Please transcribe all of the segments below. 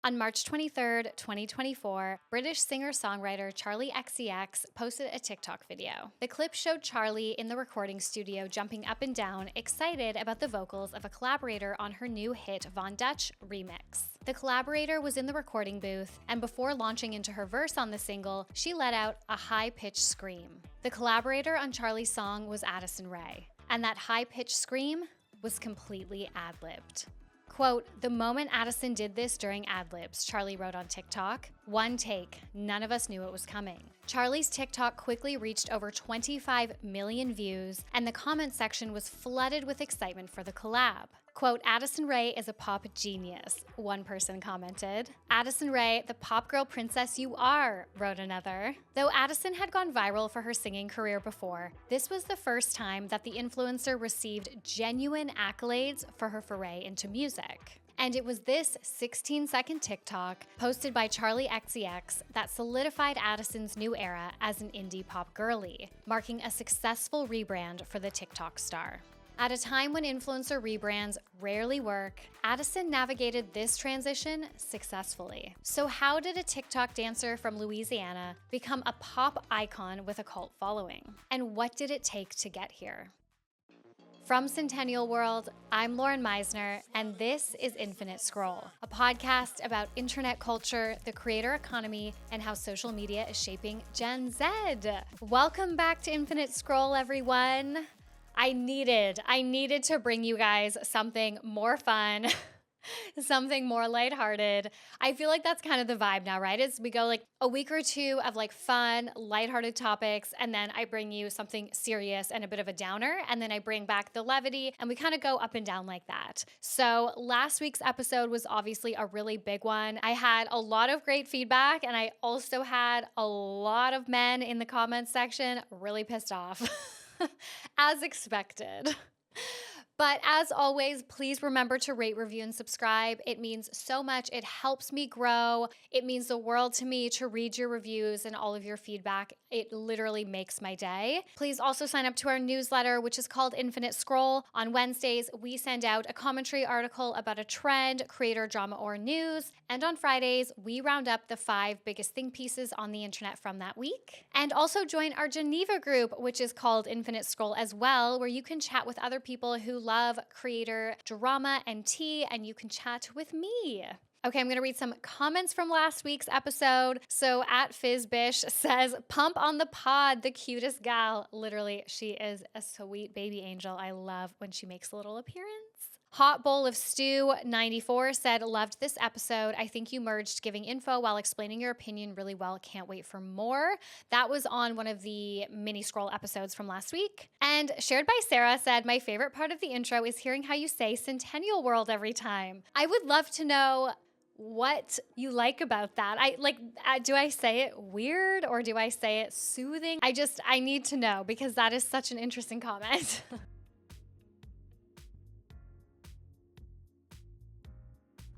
On March 23rd, 2024, British singer-songwriter Charli XCX posted a TikTok video. The clip showed Charli in the recording studio jumping up and down, excited about the vocals of a collaborator on her new hit Von Dutch remix. The collaborator was in the recording booth, and before launching into her verse on the single, she let out a high-pitched scream. The collaborator on Charli's song was Addison Rae, and that high-pitched scream was completely ad-libbed. Quote, "The moment Addison did this during ad-libs," Charli wrote on TikTok, "one take, none of us knew it was coming." Charli's TikTok quickly reached over 25 million views, and the comment section was flooded with excitement for the collab. Quote, "Addison Rae is a pop genius," one person commented. "Addison Rae, the pop girl princess you are," wrote another. Though Addison had gone viral for her singing career before, this was the first time that the influencer received genuine accolades for her foray into music. And it was this 16-second TikTok posted by Charli XCX that solidified Addison's new era as an indie pop girly, marking a successful rebrand for the TikTok star. At a time when influencer rebrands rarely work, Addison navigated this transition successfully. So how did a TikTok dancer from Louisiana become a pop icon with a cult following? And what did it take to get here? From Centennial World, I'm Lauren Meisner, and this is Infinite Scroll, a podcast about internet culture, the creator economy, and how social media is shaping Gen Z. Welcome back to Infinite Scroll, everyone. I needed to bring you guys something more fun, something more lighthearted. I feel like that's kind of the vibe now, right? Is we go like a week or two of like fun, lighthearted topics, and then I bring you something serious and a bit of a downer, and then I bring back the levity, and we kind of go up and down like that. So last week's episode was obviously a really big one. I had a lot of great feedback, and I also had a lot of men in the comments section really pissed off. As expected. But as always, please remember to rate, review, and subscribe. It means so much. It helps me grow. It means the world to me to read your reviews and all of your feedback. It literally makes my day. Please also sign up to our newsletter, which is called Infinite Scroll. On Wednesdays, we send out a commentary article about a trend, creator, drama, or news. And on Fridays, we round up the 5 biggest think pieces on the internet from that week. And also join our Geneva group, which is called Infinite Scroll as well, where you can chat with other people who love creator drama and tea, and you can chat with me. Okay, I'm gonna read some comments from last week's episode. So at Fizzbish says, "Pump on the pod, the cutest gal." Literally, she is a sweet baby angel. I love when she makes a little appearance. Hot Bowl of Stew 94 said, "Loved this episode. I think you merged giving info while explaining your opinion really well. Can't wait for more." That was on one of the mini scroll episodes from last week. And Shared by Sarah said, "My favorite part of the intro is hearing how you say Centennial World every time." I would love to know what you like about that. Do I say it weird or do I say it soothing? I need to know because that is such an interesting comment.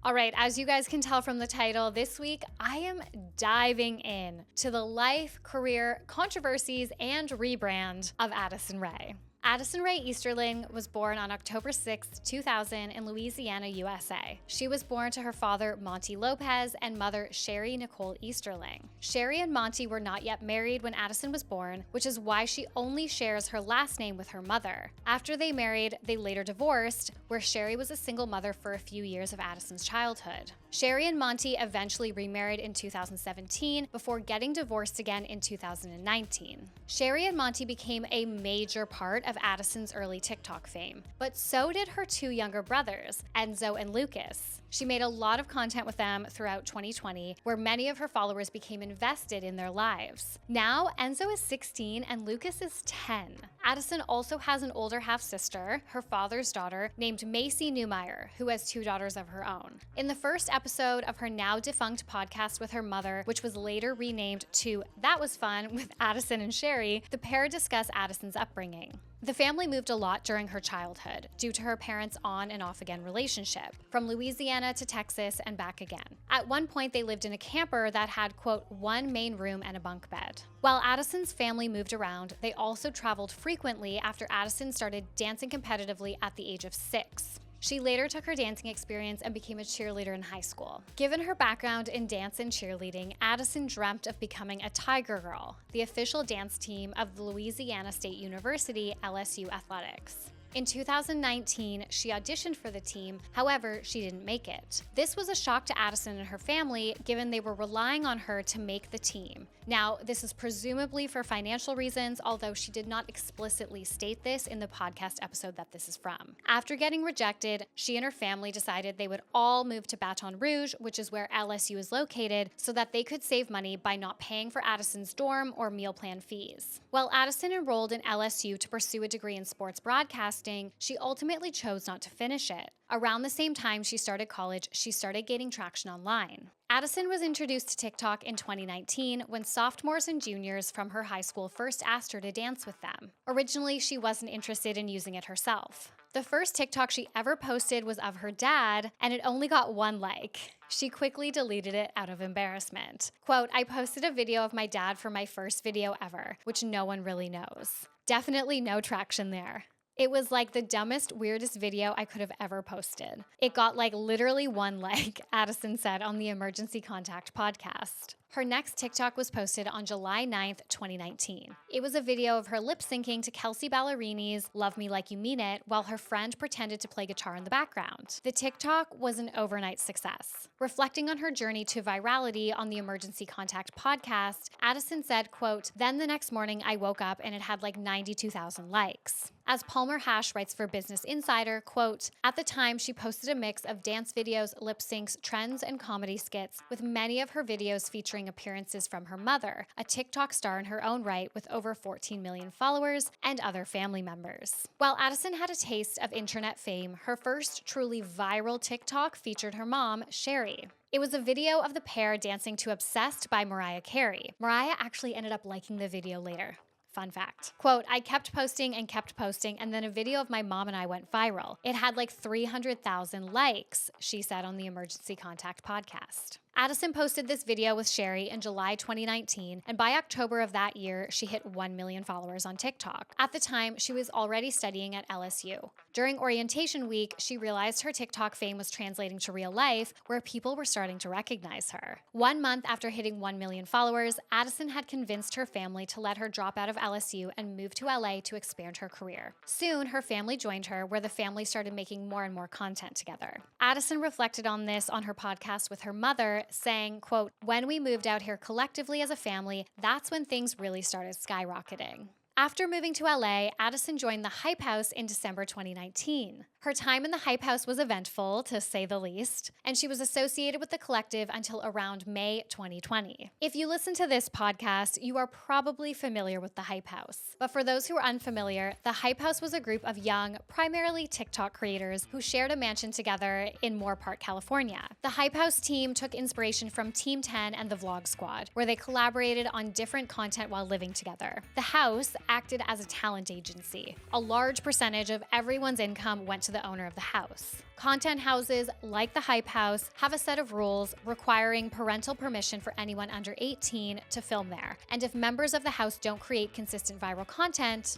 All right, as you guys can tell from the title, this week I am diving in to the life, career, controversies, and rebrand of Addison Rae. Addison Rae Easterling was born on October 6, 2000 in Louisiana, USA. She was born to her father, Monty Lopez, and mother, Sheri Nicole Easterling. Sheri and Monty were not yet married when Addison was born, which is why she only shares her last name with her mother. After they married, they later divorced, where Sheri was a single mother for a few years of Addison's childhood. Sheri and Monty eventually remarried in 2017 before getting divorced again in 2019. Sheri and Monty became a major part of Addison's early TikTok fame, but so did her 2 younger brothers, Enzo and Lucas. She made a lot of content with them throughout 2020, where many of her followers became invested in their lives. Now, Enzo is 16 and Lucas is 10. Addison also has an older half-sister, her father's daughter, named Macy Newmeyer, who has 2 daughters of her own. In the first episode of her now-defunct podcast with her mother, which was later renamed to That Was Fun with Addison and Sheri, the pair discuss Addison's upbringing. The family moved a lot during her childhood due to her parents' on and off again relationship, from Louisiana to Texas and back again. At one point, they lived in a camper that had, quote, 1 main room and a bunk bed. While Addison's family moved around, they also traveled frequently after Addison started dancing competitively at the age of 6. She later took her dancing experience and became a cheerleader in high school. Given her background in dance and cheerleading, Addison dreamt of becoming a Tiger Girl, the official dance team of the Louisiana State University LSU Athletics. In 2019, she auditioned for the team, however, she didn't make it. This was a shock to Addison and her family, given they were relying on her to make the team. Now, this is presumably for financial reasons, although she did not explicitly state this in the podcast episode that this is from. After getting rejected, she and her family decided they would all move to Baton Rouge, which is where LSU is located, so that they could save money by not paying for Addison's dorm or meal plan fees. While Addison enrolled in LSU to pursue a degree in sports broadcasting, she ultimately chose not to finish it. Around the same time she started college, she started gaining traction online. Addison was introduced to TikTok in 2019 when sophomores and juniors from her high school first asked her to dance with them. Originally, she wasn't interested in using it herself. The first TikTok she ever posted was of her dad, and it only got 1 like. She quickly deleted it out of embarrassment. Quote, "I posted a video of my dad for my first video ever, which no one really knows. Definitely no traction there. It was like the dumbest, weirdest video I could have ever posted. It got like literally 1 like," Addison said on the Emergency Contact podcast. Her next TikTok was posted on July 9th, 2019. It was a video of her lip-syncing to Kelsea Ballerini's "Love Me Like You Mean It" while her friend pretended to play guitar in the background. The TikTok was an overnight success. Reflecting on her journey to virality on the Emergency Contact podcast, Addison said, quote, "Then the next morning I woke up and it had like 92,000 likes." As Palmer Hash writes for Business Insider, quote, "At the time, she posted a mix of dance videos, lip syncs, trends, and comedy skits, with many of her videos featuring appearances from her mother, a TikTok star in her own right with over 14 million followers, and other family members." While Addison had a taste of internet fame, her first truly viral TikTok featured her mom, Sheri. It was a video of the pair dancing to "Obsessed" by Mariah Carey. Mariah actually ended up liking the video later. Fun fact. Quote, "I kept posting, and then a video of my mom and I went viral. It had like 300,000 likes," she said on the Emergency Contact podcast. Addison posted this video with Sheri in July 2019, and by October of that year, she hit 1 million followers on TikTok. At the time, she was already studying at LSU. During orientation week, she realized her TikTok fame was translating to real life, where people were starting to recognize her. 1 month after hitting 1 million followers, Addison had convinced her family to let her drop out of LSU and move to LA to expand her career. Soon, her family joined her, where the family started making more and more content together. Addison reflected on this on her podcast with her mother, saying, quote, "When we moved out here collectively as a family, that's when things really started skyrocketing." After moving to LA, Addison joined the Hype House in December 2019. Her time in the Hype House was eventful, to say the least, and she was associated with the collective until around May 2020. If you listen to this podcast, you are probably familiar with the Hype House. But for those who are unfamiliar, the Hype House was a group of young, primarily TikTok creators who shared a mansion together in Moorpark, California. The Hype House team took inspiration from Team 10 and the Vlog Squad, where they collaborated on different content while living together. The house acted as a talent agency. A large percentage of everyone's income went to the owner of the house. Content houses, like the Hype House, have a set of rules requiring parental permission for anyone under 18 to film there. And if members of the house don't create consistent viral content,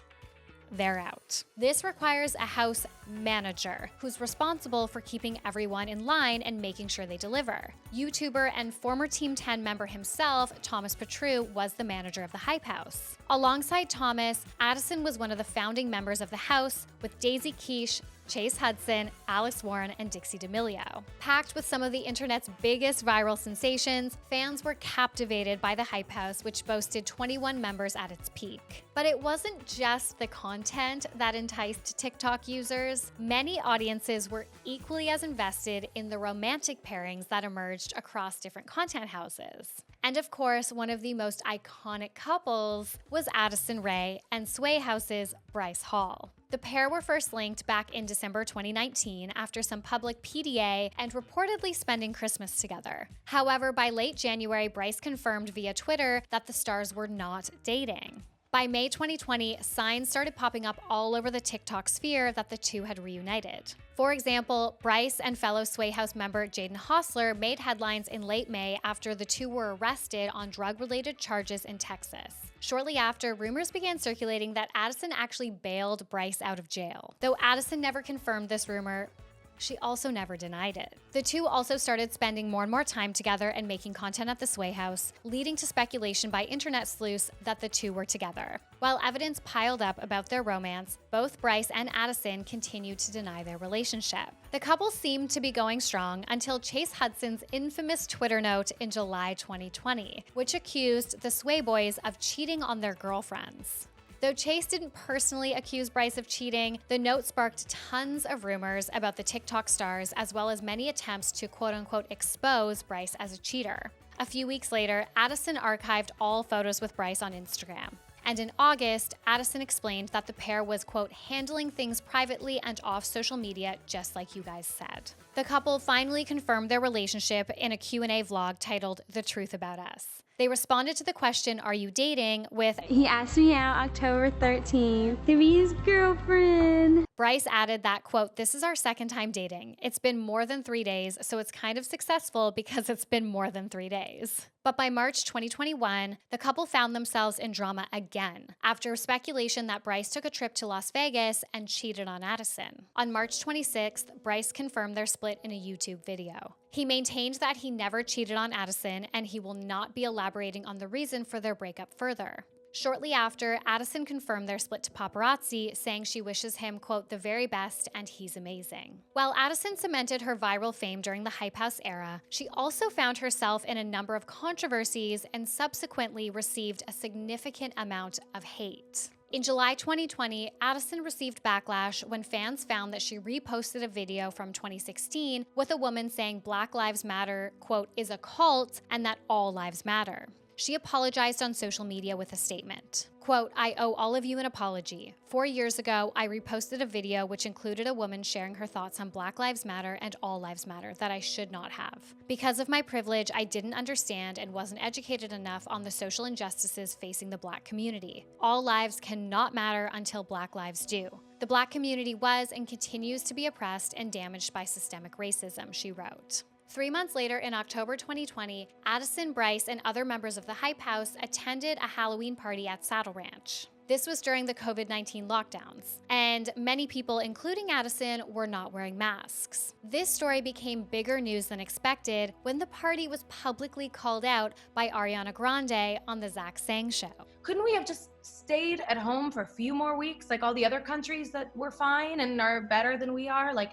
they're out. This requires a house manager who's responsible for keeping everyone in line and making sure they deliver. YouTuber and former Team 10 member himself, Thomas Petru, was the manager of the Hype House. Alongside Thomas, Addison was one of the founding members of the house, with Daisy Quiche, Chase Hudson, Alex Warren, and Dixie D'Amelio. Packed with some of the internet's biggest viral sensations, fans were captivated by the Hype House, which boasted 21 members at its peak. But it wasn't just the content that enticed TikTok users. Many audiences were equally as invested in the romantic pairings that emerged across different content houses. And of course, one of the most iconic couples was Addison Rae and Sway House's Bryce Hall. The pair were first linked back in December 2019 after some public PDA and reportedly spending Christmas together. However, by late January, Bryce confirmed via Twitter that the stars were not dating. By May 2020, signs started popping up all over the TikTok sphere that the two had reunited. For example, Bryce and fellow Sway House member Jaden Hossler made headlines in late May after the two were arrested on drug-related charges in Texas. Shortly after, rumors began circulating that Addison actually bailed Bryce out of jail. Though Addison never confirmed this rumor, She also never denied it. The two also started spending more and more time together and making content at the Sway house, leading to speculation by internet sleuths that the two were together. While evidence piled up about their romance, both Bryce and Addison continued to deny their relationship. The couple seemed to be going strong until Chase Hudson's infamous Twitter note in July 2020, which accused the Sway boys of cheating on their girlfriends. Though Chase didn't personally accuse Bryce of cheating, the note sparked tons of rumors about the TikTok stars, as well as many attempts to quote-unquote expose Bryce as a cheater. A few weeks later, Addison archived all photos with Bryce on Instagram. And in August, Addison explained that the pair was, quote, handling things privately and off social media, just like you guys said. The couple finally confirmed their relationship in a Q&A vlog titled The Truth About Us. They responded to the question, "Are you dating?" with, "He asked me out October 13th to be his girlfriend." Bryce added that, quote, "This is our second time dating. It's been more than 3 days, so it's kind of successful because it's been more than 3 days." But by March 2021, the couple found themselves in drama again, after speculation that Bryce took a trip to Las Vegas and cheated on Addison. On March 26th, Bryce confirmed their split in a YouTube video. He maintained that he never cheated on Addison, and he will not be elaborating on the reason for their breakup further. Shortly after, Addison confirmed their split to paparazzi, saying she wishes him, quote, "the very best and he's amazing." While Addison cemented her viral fame during the Hype House era, she also found herself in a number of controversies and subsequently received a significant amount of hate. In July 2020, Addison received backlash when fans found that she reposted a video from 2016 with a woman saying Black Lives Matter, quote, "is a cult and that all lives matter." She apologized on social media with a statement. Quote, "I owe all of you an apology. 4 years ago, I reposted a video which included a woman sharing her thoughts on Black Lives Matter and All Lives Matter that I should not have. Because of my privilege, I didn't understand and wasn't educated enough on the social injustices facing the Black community. All lives cannot matter until Black lives do. The Black community was and continues to be oppressed and damaged by systemic racism," she wrote. 3 months later, in October 2020, Addison, Bryce, and other members of the Hype House attended a Halloween party at Saddle Ranch. This was during the COVID-19 lockdowns, and many people, including Addison, were not wearing masks. This story became bigger news than expected when the party was publicly called out by Ariana Grande on The Zach Sang Show. Couldn't we have just stayed at home for a few more weeks, like all the other countries that were fine and are better than we are? Like,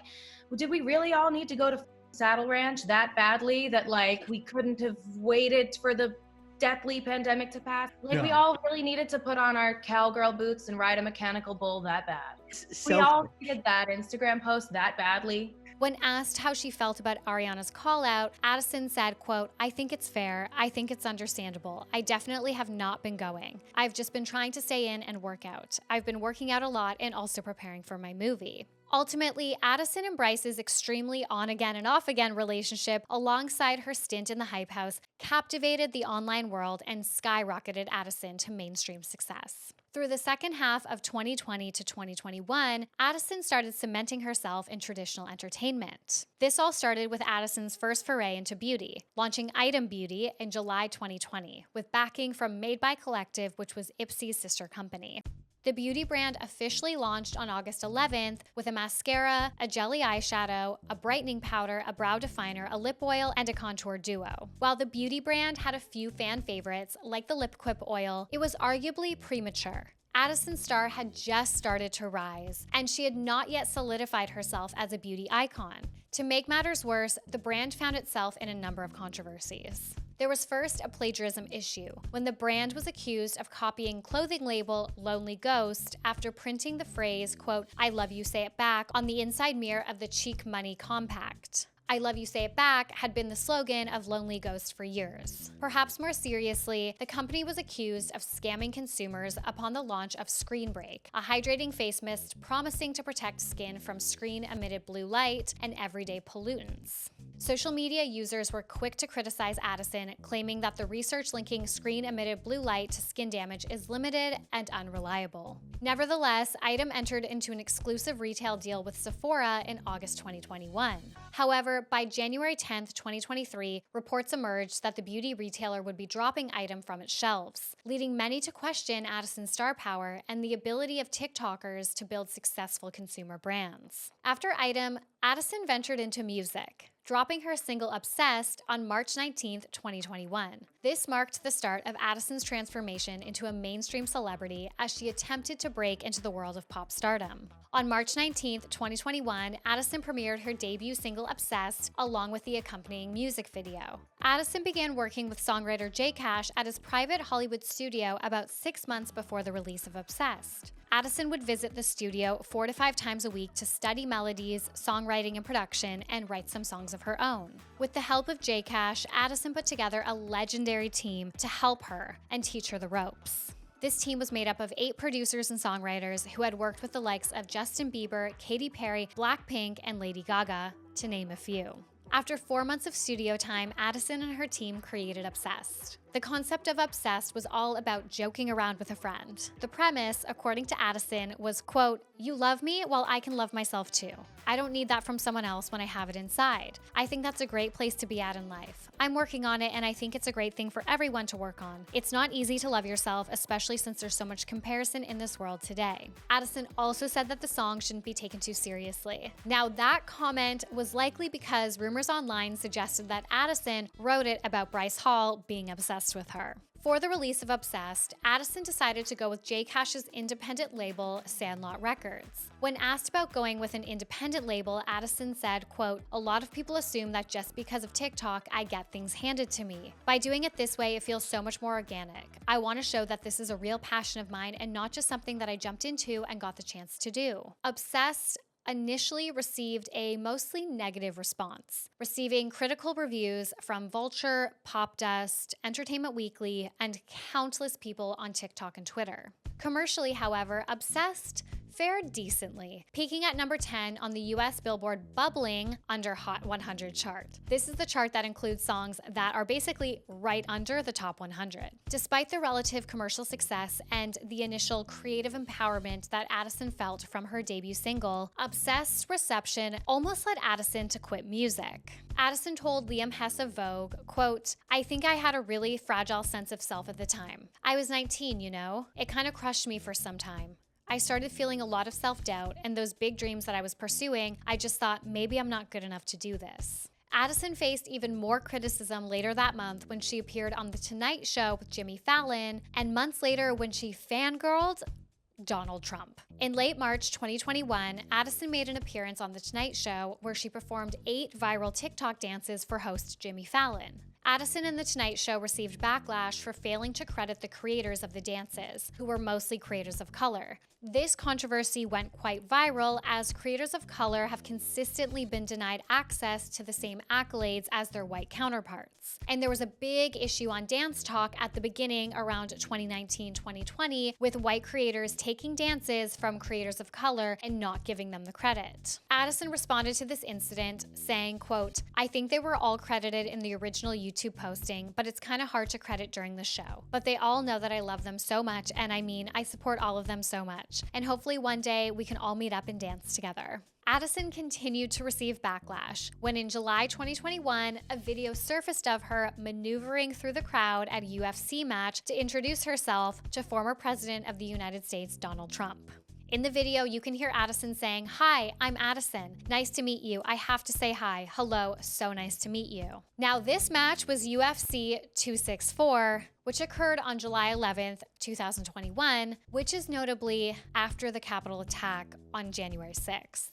did we really all need to go to Saddle Ranch that badly that like we couldn't have waited for the deathly pandemic to pass? Like we all really needed to put on our cowgirl boots and ride a mechanical bull that bad. We all needed that Instagram post that badly. When asked how she felt about Ariana's call out, Addison said, quote, "I think it's fair. I think it's understandable. I definitely have not been going. I've just been trying to stay in and work out. I've been working out a lot and also preparing for my movie." Ultimately, Addison and Bryce's extremely on-again and off-again relationship, alongside her stint in the Hype House, captivated the online world and skyrocketed Addison to mainstream success. Through the second half of 2020 to 2021, Addison started cementing herself in traditional entertainment. This all started with Addison's first foray into beauty, launching Item Beauty in July 2020, with backing from Made by Collective, which was Ipsy's sister company. The beauty brand officially launched on August 11th with a mascara, a jelly eyeshadow, a brightening powder, a brow definer, a lip oil, and a contour duo. While the beauty brand had a few fan favorites, like the Lip Quip oil, it was arguably premature. Addison's star had just started to rise, and she had not yet solidified herself as a beauty icon. To make matters worse, the brand found itself in a number of controversies. There was first a plagiarism issue, when the brand was accused of copying clothing label Lonely Ghost after printing the phrase, quote, "I love you, say it back," on the inside mirror of the Cheek Money Compact. "I love you, say it back" had been the slogan of Lonely Ghost for years. Perhaps more seriously, the company was accused of scamming consumers upon the launch of Screen Break, a hydrating face mist promising to protect skin from screen-emitted blue light and everyday pollutants. Social media users were quick to criticize Addison, claiming that the research linking screen-emitted blue light to skin damage is limited and unreliable. Nevertheless, Item entered into an exclusive retail deal with Sephora in August 2021. However, However, by January 10th, 2023, reports emerged that the beauty retailer would be dropping item from its shelves, leading many to question Addison's star power and the ability of TikTokers to build successful consumer brands. After item, Addison ventured into music, dropping her single Obsessed on March 19th, 2021. This marked the start of Addison's transformation into a mainstream celebrity as she attempted to break into the world of pop stardom. On March 19th, 2021, Addison premiered her debut single Obsessed along with the accompanying music video. Addison began working with songwriter J Cash at his private Hollywood studio about 6 months before the release of Obsessed. Addison would visit the studio 4 to 5 times a week to study melodies, songwriting and production, and write some songs of her own. With the help of J Cash, Addison put together a legendary team to help her and teach her the ropes. This team was made up of 8 producers and songwriters who had worked with the likes of Justin Bieber, Katy Perry, Blackpink, and Lady Gaga, to name a few. After 4 months of studio time, Addison and her team created Obsessed. The concept of Obsessed was all about joking around with a friend. The premise, according to Addison, was, quote, "You love me while I can love myself too. I don't need that from someone else when I have it inside. I think that's a great place to be at in life. I'm working on it and I think it's a great thing for everyone to work on. It's not easy to love yourself, especially since there's so much comparison in this world today." Addison also said that the song shouldn't be taken too seriously. Now that comment was likely because rumors online suggested that Addison wrote it about Bryce Hall being obsessed with her. For the release of Obsessed, Addison decided to go with J Cash's independent label, Sandlot Records. When asked about going with an independent label, Addison said, quote, "A lot of people assume that just because of TikTok, I get things handed to me. By doing it this way, it feels so much more organic. I want to show that this is a real passion of mine and not just something that I jumped into and got the chance to do." Obsessed initially received a mostly negative response, receiving critical reviews from Vulture, Popdust, Entertainment Weekly, and countless people on TikTok and Twitter. Commercially, however, Obsessed fared decently, peaking at number 10 on the US Billboard Bubbling Under Hot 100 chart. This is the chart that includes songs that are basically right under the top 100. Despite the relative commercial success and the initial creative empowerment that Addison felt from her debut single, Obsessed's reception almost led Addison to quit music. Addison told Liam Hess of Vogue, quote, "I think I had a really fragile sense of self at the time. I was 19, you know? It kind of crushed me for some time. I started feeling a lot of self-doubt, and those big dreams that I was pursuing, I just thought maybe I'm not good enough to do this." Addison faced even more criticism later that month when she appeared on The Tonight Show with Jimmy Fallon, and months later when she fangirled Donald Trump. In late March 2021, Addison made an appearance on The Tonight Show where she performed 8 viral TikTok dances for host Jimmy Fallon. Addison and The Tonight Show received backlash for failing to credit the creators of the dances, who were mostly creators of color. This controversy went quite viral as creators of color have consistently been denied access to the same accolades as their white counterparts. And there was a big issue on Dance Talk at the beginning around 2019-2020 with white creators taking dances from creators of color and not giving them the credit. Addison responded to this incident saying, quote, "I think they were all credited in the original YouTube posting, but it's kind of hard to credit during the show. But they all know that I love them so much, and I mean, I support all of them so much. And hopefully one day we can all meet up and dance together." Addison continued to receive backlash when in July 2021, a video surfaced of her maneuvering through the crowd at a UFC match to introduce herself to former President of the United States, Donald Trump. In the video, you can hear Addison saying, "Hi, I'm Addison. Nice to meet you. I have to say hi. Hello, so nice to meet you." Now, this match was UFC 264, which occurred on July 11th, 2021, which is notably after the Capitol attack on January 6th.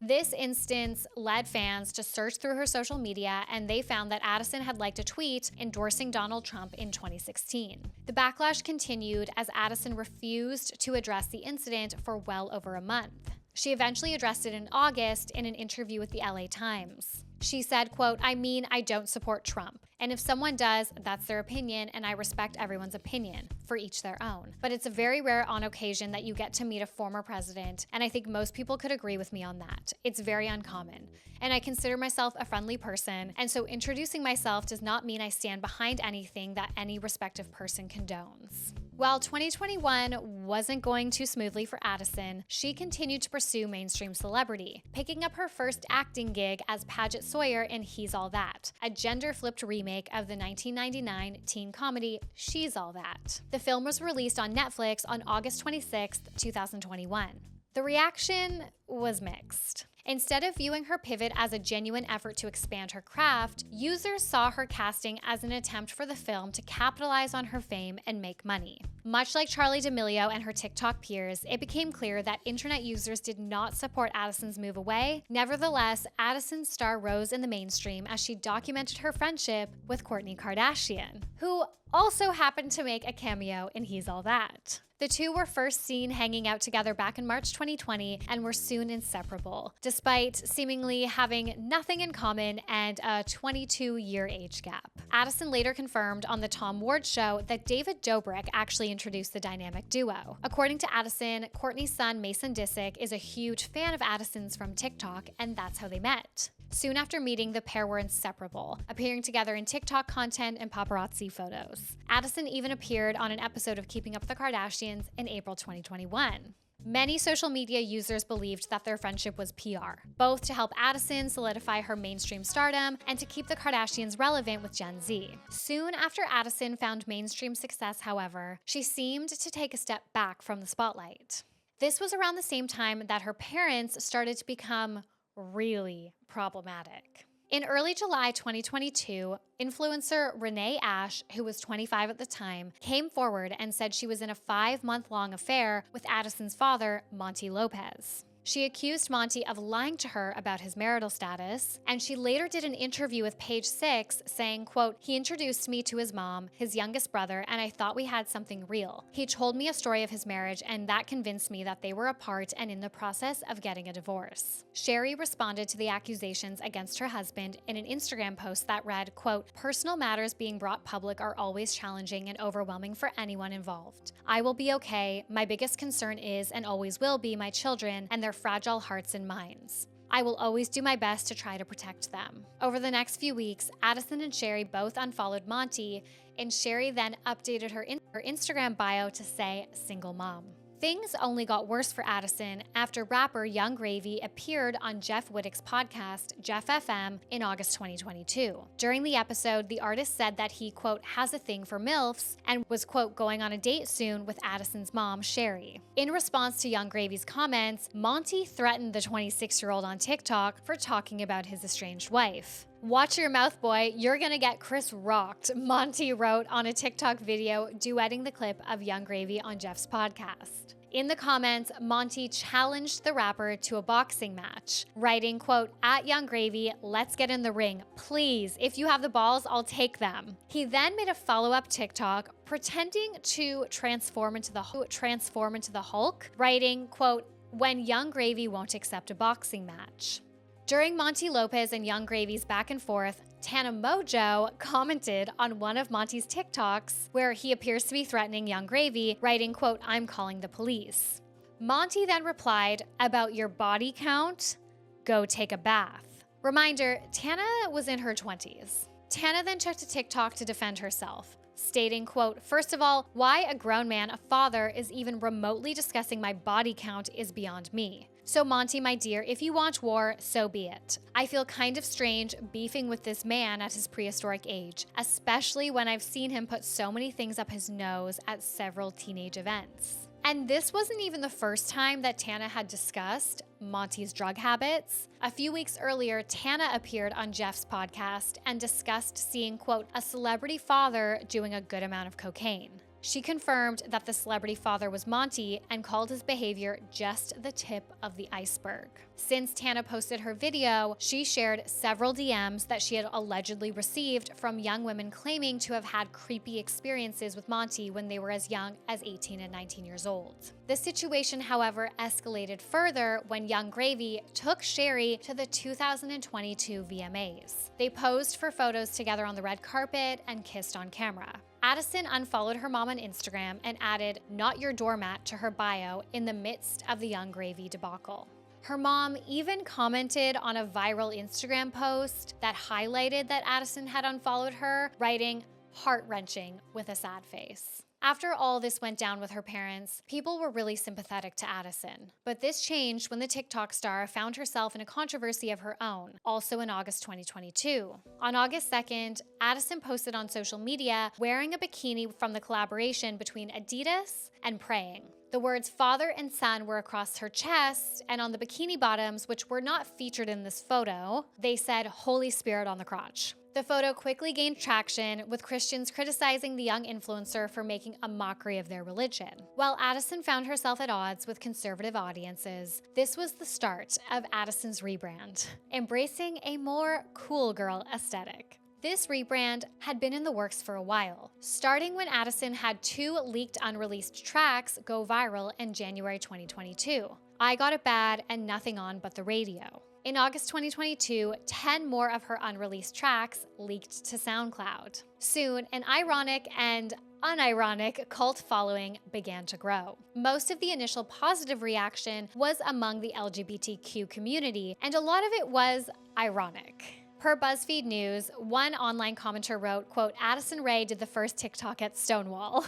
This instance led fans to search through her social media, and they found that Addison had liked a tweet endorsing Donald Trump in 2016. The backlash continued as Addison refused to address the incident for well over a month. She eventually addressed it in August in an interview with the LA Times. She said, quote, "I mean, I don't support Trump. And if someone does, that's their opinion, and I respect everyone's opinion, for each their own. But it's a very rare on occasion that you get to meet a former president, and I think most people could agree with me on that. It's very uncommon. And I consider myself a friendly person, and so introducing myself does not mean I stand behind anything that any respective person condones." While 2021 wasn't going too smoothly for Addison, she continued to pursue mainstream celebrity, picking up her first acting gig as Paget Sawyer in He's All That, a gender-flipped remake of the 1999 teen comedy She's All That. The film was released on Netflix on August 26, 2021. The reaction was mixed. Instead of viewing her pivot as a genuine effort to expand her craft, users saw her casting as an attempt for the film to capitalize on her fame and make money. Much like Charli D'Amelio and her TikTok peers, it became clear that internet users did not support Addison's move away. Nevertheless, Addison's star rose in the mainstream as she documented her friendship with Kourtney Kardashian, who also happened to make a cameo in He's All That. The two were first seen hanging out together back in March 2020 and were soon inseparable, despite seemingly having nothing in common and a 22-year age gap. Addison later confirmed on the Tom Ward Show that David Dobrik actually introduced the dynamic duo. According to Addison, Kourtney's son Mason Disick is a huge fan of Addison's from TikTok, and that's how they met. Soon after meeting, the pair were inseparable, appearing together in TikTok content and paparazzi photos. Addison even appeared on an episode of Keeping Up with the Kardashians in April 2021. Many social media users believed that their friendship was PR, both to help Addison solidify her mainstream stardom and to keep the Kardashians relevant with Gen Z. Soon after Addison found mainstream success, however, she seemed to take a step back from the spotlight. This was around the same time that her parents started to become really problematic. In early July 2022, influencer Renee Ash, who was 25 at the time, came forward and said she was in a 5-month-long affair with Addison's father, Monty Lopez. She accused Monty of lying to her about his marital status, and she later did an interview with Page Six saying, quote, "He introduced me to his mom, his youngest brother, and I thought we had something real. He told me a story of his marriage, and that convinced me that they were apart and in the process of getting a divorce." Sheri responded to the accusations against her husband in an Instagram post that read, quote, "Personal matters being brought public are always challenging and overwhelming for anyone involved. I will be okay. My biggest concern is and always will be my children and their fragile hearts and minds. I will always do my best to try to protect them." Over the next few weeks, Addison and Sheri both unfollowed Monty, and Sheri then updated her Instagram bio to say single mom. Things only got worse for Addison after rapper Yung Gravy appeared on Jeff Wittick's podcast, Jeff FM, in August 2022. During the episode, the artist said that he, quote, "has a thing for MILFs," and was, quote, "going on a date soon with Addison's mom, Sheri." In response to Yung Gravy's comments, Monty threatened the 26-year-old on TikTok for talking about his estranged wife. "Watch your mouth, boy. You're gonna get Chris rocked," Monty wrote on a TikTok video duetting the clip of Yung Gravy on Jeff's podcast. In the comments, Monty challenged the rapper to a boxing match, writing, quote, "At Yung Gravy, let's get in the ring. Please, if you have the balls, I'll take them." He then made a follow-up TikTok pretending to transform into the Hulk, writing, quote, "When Yung Gravy won't accept a boxing match." During Monty Lopez and Yung Gravy's back and forth, Tana Mongeau commented on one of Monty's TikToks where he appears to be threatening Yung Gravy, writing, quote, "I'm calling the police." Monty then replied, "About your body count? Go take a bath." Reminder, Tana was in her 20s. Tana then took to TikTok to defend herself, stating, quote, "First of all, why a grown man, a father, is even remotely discussing my body count is beyond me. So Monty, my dear, if you want war, so be it. I feel kind of strange beefing with this man at his prehistoric age, especially when I've seen him put so many things up his nose at several teenage events." And this wasn't even the first time that Tana had discussed Monty's drug habits. A few weeks earlier, Tana appeared on Jeff's podcast and discussed seeing, quote, "a celebrity father doing a good amount of cocaine." She confirmed that the celebrity father was Monty and called his behavior just the tip of the iceberg. Since Tana posted her video, she shared several DMs that she had allegedly received from young women claiming to have had creepy experiences with Monty when they were as young as 18 and 19 years old. The situation, however, escalated further when Yung Gravy took Sheri to the 2022 VMAs. They posed for photos together on the red carpet and kissed on camera. Addison unfollowed her mom on Instagram and added "not your doormat" to her bio in the midst of the Yung Gravy debacle. Her mom even commented on a viral Instagram post that highlighted that Addison had unfollowed her, writing "heart-wrenching" with a sad face. After all this went down with her parents, people were really sympathetic to Addison. But this changed when the TikTok star found herself in a controversy of her own, also in August 2022. On August 2nd, Addison posted on social media wearing a bikini from the collaboration between Adidas and Praying. The words father and son were across her chest, and on the bikini bottoms, which were not featured in this photo, they said Holy Spirit on the crotch. The photo quickly gained traction, with Christians criticizing the young influencer for making a mockery of their religion. While Addison found herself at odds with conservative audiences, this was the start of Addison's rebrand, embracing a more cool girl aesthetic. This rebrand had been in the works for a while, starting when Addison had 2 leaked unreleased tracks go viral in January 2022, I Got It Bad and Nothing On But the Radio. In August 2022, 10 more of her unreleased tracks leaked to SoundCloud. Soon, an ironic and unironic cult following began to grow. Most of the initial positive reaction was among the LGBTQ community, and a lot of it was ironic. Per BuzzFeed News, one online commenter wrote, quote, Addison Rae did the first TikTok at Stonewall.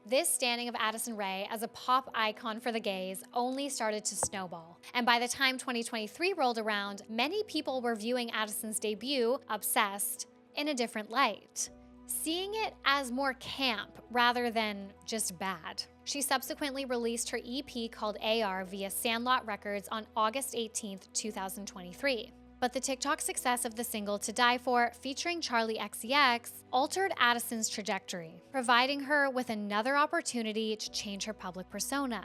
This standing of Addison Rae as a pop icon for the gays only started to snowball. And by the time 2023 rolled around, many people were viewing Addison's debut, Obsessed, in a different light, seeing it as more camp rather than just bad. She subsequently released her EP called AR via Sandlot Records on August 18, 2023. But the TikTok success of the single To Die For, featuring Charli XCX, altered Addison's trajectory, providing her with another opportunity to change her public persona.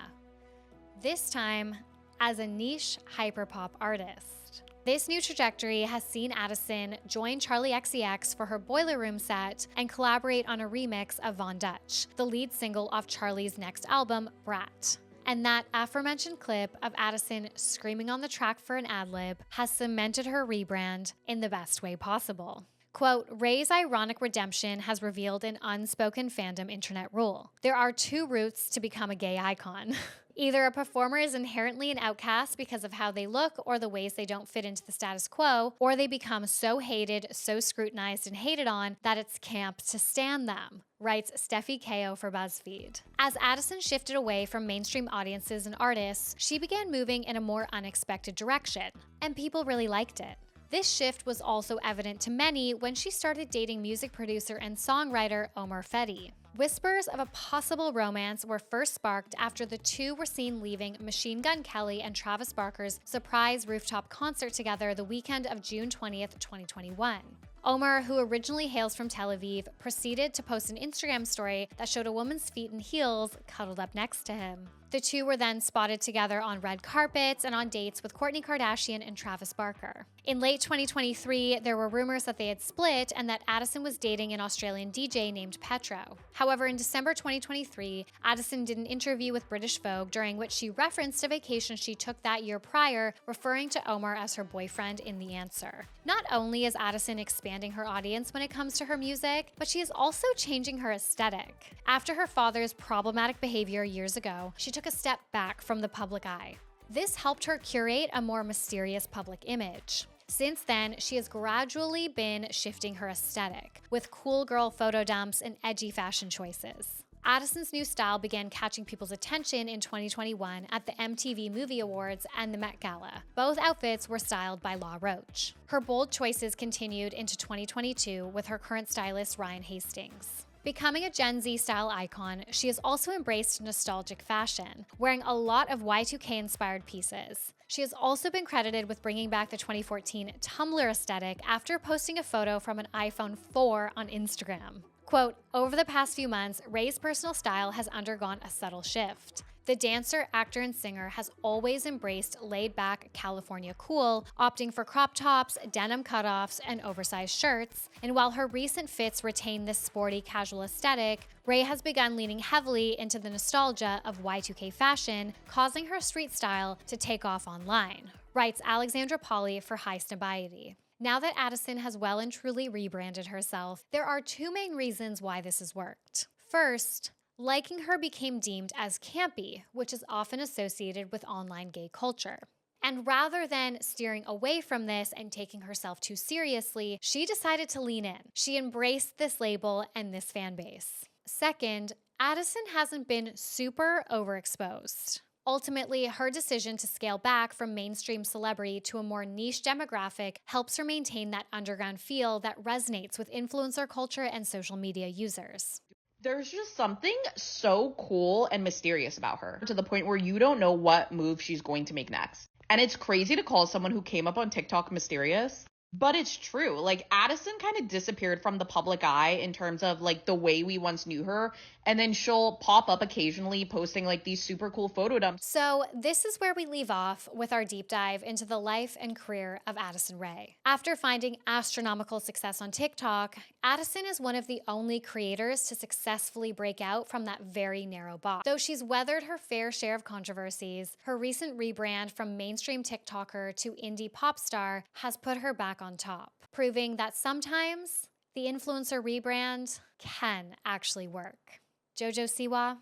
This time, as a niche hyperpop artist. This new trajectory has seen Addison join Charli XCX for her Boiler Room set and collaborate on a remix of Von Dutch, the lead single off Charli's next album, Brat. And that aforementioned clip of Addison screaming on the track for an ad-lib has cemented her rebrand in the best way possible. Quote, Rae's ironic redemption has revealed an unspoken fandom internet rule. There are 2 routes to become a gay icon. Either a performer is inherently an outcast because of how they look or the ways they don't fit into the status quo, or they become so hated, so scrutinized and hated on that it's camp to stan them, writes Steffi Ko for BuzzFeed. As Addison shifted away from mainstream audiences and artists, she began moving in a more unexpected direction, and people really liked it. This shift was also evident to many when she started dating music producer and songwriter Omer Fedi. Whispers of a possible romance were first sparked after the 2 were seen leaving Machine Gun Kelly and Travis Barker's surprise rooftop concert together the weekend of June 20th, 2021. Omer, who originally hails from Tel Aviv, proceeded to post an Instagram story that showed a woman's feet in heels cuddled up next to him. The 2 were then spotted together on red carpets and on dates with Kourtney Kardashian and Travis Barker. In late 2023, there were rumors that they had split and that Addison was dating an Australian DJ named Petro. However, in December 2023, Addison did an interview with British Vogue during which she referenced a vacation she took that year prior, referring to Omer as her boyfriend in the answer. Not only is Addison expanding her audience when it comes to her music, but she is also changing her aesthetic. After her father's problematic behavior years ago, she took a step back from the public eye. This helped her curate a more mysterious public image. Since then, she has gradually been shifting her aesthetic, with cool girl photo dumps and edgy fashion choices. Addison's new style began catching people's attention in 2021 at the MTV Movie Awards and the Met Gala. Both outfits were styled by La Roche. Her bold choices continued into 2022 with her current stylist Ryan Hastings. Becoming a Gen Z style icon, she has also embraced nostalgic fashion, wearing a lot of Y2K-inspired pieces. She has also been credited with bringing back the 2014 Tumblr aesthetic after posting a photo from an iPhone 4 on Instagram. Quote, over the past few months, Rae's personal style has undergone a subtle shift. The dancer, actor, and singer has always embraced laid-back California cool, opting for crop tops, denim cutoffs, and oversized shirts. And while her recent fits retain this sporty, casual aesthetic, Rae has begun leaning heavily into the nostalgia of Y2K fashion, causing her street style to take off online, writes Alexandra Polly for High Snobiety. Now that Addison has well and truly rebranded herself, there are 2 main reasons why this has worked. First, liking her became deemed as campy, which is often associated with online gay culture. And rather than steering away from this and taking herself too seriously, she decided to lean in. She embraced this label and this fan base. Second, Addison hasn't been super overexposed. Ultimately, her decision to scale back from mainstream celebrity to a more niche demographic helps her maintain that underground feel that resonates with influencer culture and social media users. There's just something so cool and mysterious about her, to the point where you don't know what move she's going to make next. And it's crazy to call someone who came up on TikTok mysterious, but it's true. Like, Addison kind of disappeared from the public eye in terms of like the way we once knew her. And then she'll pop up occasionally posting like these super cool photo dumps. So this is where we leave off with our deep dive into the life and career of Addison Rae. After finding astronomical success on TikTok, Addison is one of the only creators to successfully break out from that very narrow box. Though she's weathered her fair share of controversies, her recent rebrand from mainstream TikToker to indie pop star has put her back on top, proving that sometimes the influencer rebrand can actually work. Jojo Siwa,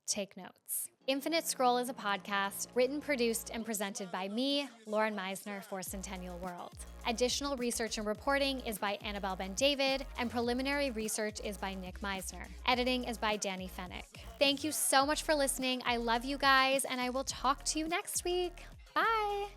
take notes. Infinite Scroll is a podcast written, produced, and presented by me, Lauren Meisner, for Centennial World. Additional research and reporting is by Annabelle Ben-David, and preliminary research is by Nick Meisner. Editing is by Danny Fennick. Thank you so much for listening. I love you guys, and I will talk to you next week. Bye!